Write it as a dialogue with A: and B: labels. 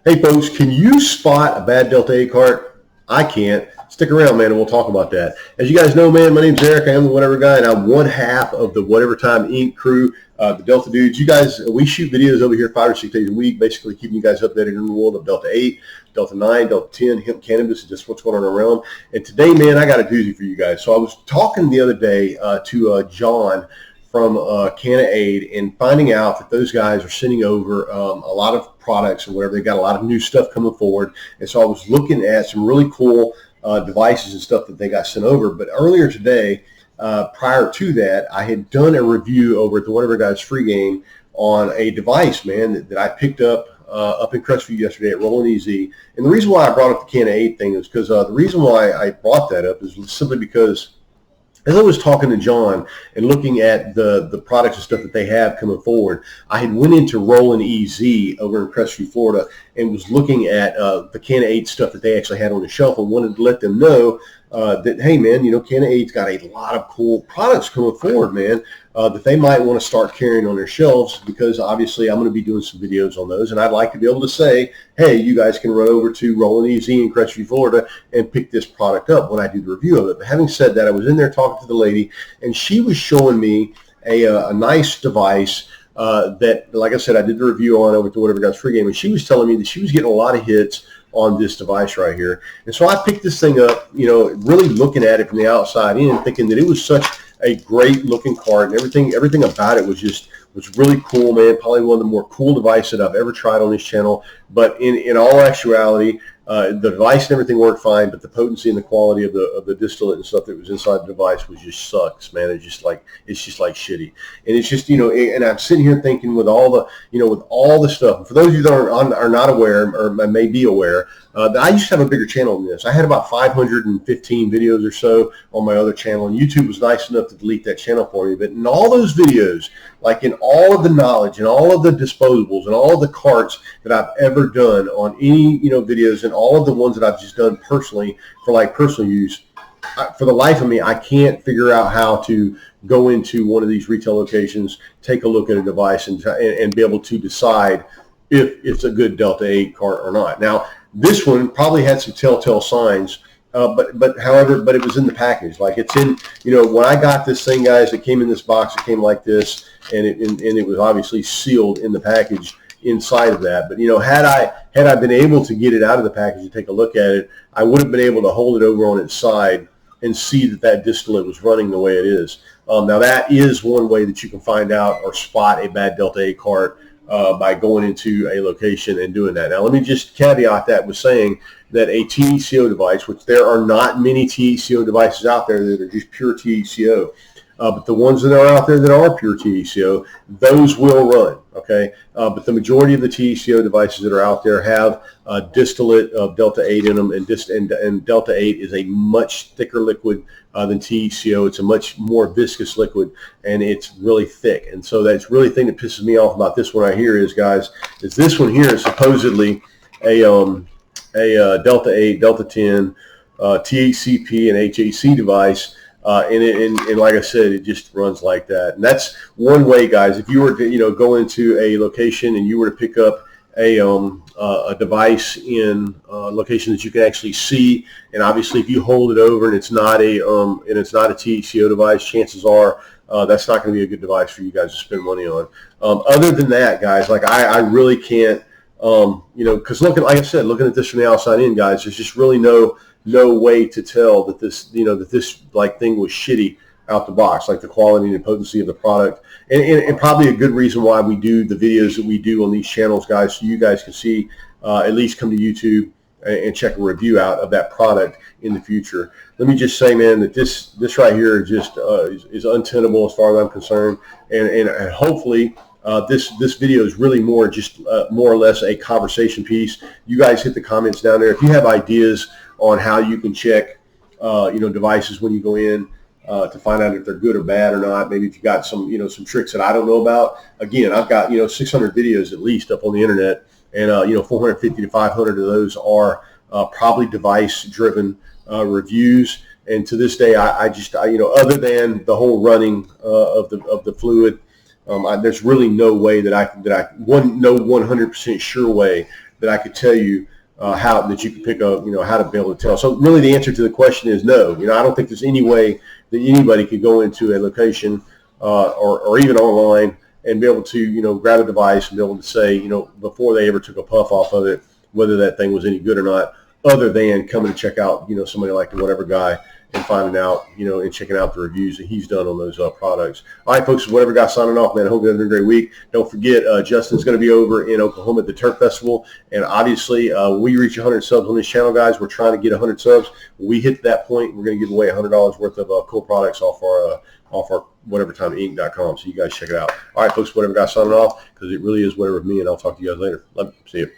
A: Hey folks, can you spot a bad Delta 8 cart? I can't. Stick around, man, and we'll talk about that. As you guys know, man, my name's Eric. I am the Whatever Guy, and I'm one half of the Whatever Time Inc. crew, the Delta dudes. You guys, we shoot videos over here 5 or 6 days a week, basically keeping you guys updated in the world of Delta 8, Delta 9, Delta 10, hemp cannabis, and just what's going on around. And today, man, I got a doozy for you guys. So I was talking the other day to John from Canna-Aid and finding out that those guys are sending over a lot of products or whatever. They got a lot of new stuff coming forward. And so I was looking at some really cool devices and stuff that they got sent over. But earlier today, prior to that, I had done a review over at the Whatever Guys free game on a device, man, that I picked up in Crestview yesterday at Rolling Easy. And the reason why I brought up the Canna-Aid thing is because the reason why I brought that up is simply because as I was talking to John and looking at the products and stuff that they have coming forward, I had went into Rolling EZ over in Crestview, Florida, and was looking at the Canna-Aid stuff that they actually had on the shelf and wanted to let them know that, hey, man, you know, Canna-Aid's got a lot of cool products coming forward, man, that they might want to start carrying on their shelves, because obviously I'm going to be doing some videos on those, and I'd like to be able to say, hey, you guys can run over to Rolling EZ in Crestview, Florida, and pick this product up when I do the review of it. But having said that, I was in there talking to the lady, and she was showing me a nice device that, like I said, I did the review on over to Whatever Guys free game, and she was telling me that she was getting a lot of hits on this device right here. And so I picked this thing up, you know, really looking at it from the outside in, thinking that it was such a great looking cart, and everything about it was really cool, man. Probably one of the more cool devices that I've ever tried on this channel. But in all actuality, the device and everything worked fine, but the potency and the quality of the distillate and stuff that was inside the device was just sucks, man. It's just like shitty. And it's just, you know, and I'm sitting here thinking with all the stuff. And for those of you that are not aware or may be aware, that I used to have a bigger channel than this. I had about 515 videos or so on my other channel, and YouTube was nice enough to delete that channel for me. But in all those videos, like in all of the knowledge and all of the disposables and all of the carts that I've ever done on any, you know, videos, and all of the ones that I've just done personally for like personal use, for the life of me, I can't figure out how to go into one of these retail locations, take a look at a device, and be able to decide if it's a good Delta 8 cart or not. Now, this one probably had some telltale signs, but it was in the package. Like, it's in, you know, when I got this thing, guys, it came in this box. It came like this, and it was obviously sealed in the package inside of that. But, you know, had I been able to get it out of the package and take a look at it, I would have been able to hold it over on its side and see that distillate was running the way it is. Now, that is one way that you can find out or spot a bad Delta 8 cart, by going into a location and doing that. Now, let me just caveat that with saying that a thc-o device, which there are not many thc-o devices out there that are just pure thc-o, but the ones that are out there that are pure thc-o, those will run, okay? But the majority of the thc-o devices that are out there have distillate of Delta 8 in them, and Delta 8 is a much thicker liquid than thc-o. It's a much more viscous liquid, and it's really thick. And so that's really the thing that pisses me off about this one right here is, guys, is this one here is supposedly a Delta 8, Delta 10, THCP and HAC device. And like I said, it just runs like that. And that's one way, guys. If you were to, you know, go into a location and you were to pick up a device in a location that you can actually see, and obviously if you hold it over and it's not a THC-o device, chances are that's not going to be a good device for you guys to spend money on. Other than that, guys, like I really can't, you know, because like I said, looking at this from the outside in, guys, there's just really no way to tell that this, you know, that this like thing was shitty out the box, like the quality and potency of the product, and probably a good reason why we do the videos that we do on these channels, guys, so you guys can see, at least come to YouTube and check a review out of that product in the future. Let me just say, man, that this right here is just is untenable as far as I'm concerned, and hopefully this video is really more or less a conversation piece. You guys hit the comments down there if you have ideas on how you can check you know, devices when you go in, to find out if they're good or bad or not. Maybe if you got some, you know, some tricks that I don't know about. Again, I've got, you know, 600 videos at least up on the internet, and you know, 450 to 500 of those are probably device-driven reviews. And to this day, I just, you know, other than the whole running of the fluid, there's really no way that I know 100% sure way that I could tell you how that you can pick up, how to be able to tell. So really the answer to the question is no. I don't think there's any way that anybody could go into a location or even online and be able to, grab a device and be able to say, before they ever took a puff off of it, whether that thing was any good or not, other than coming to check out, somebody like the Whatever Guy and finding out, and checking out the reviews that he's done on those products. All right, folks, Whatever Guy signing off, man. I hope you're having a great week. Don't forget, Justin's going to be over in Oklahoma at the Terp Festival. And obviously, we reach 100 subs on this channel, guys. We're trying to get 100 subs. When we hit that point, we're going to give away $100 worth of cool products off our whateverthymeinc.com. So you guys check it out. All right, folks, Whatever Guy signing off, because it really is whatever with me, and I'll talk to you guys later. Love you. See you.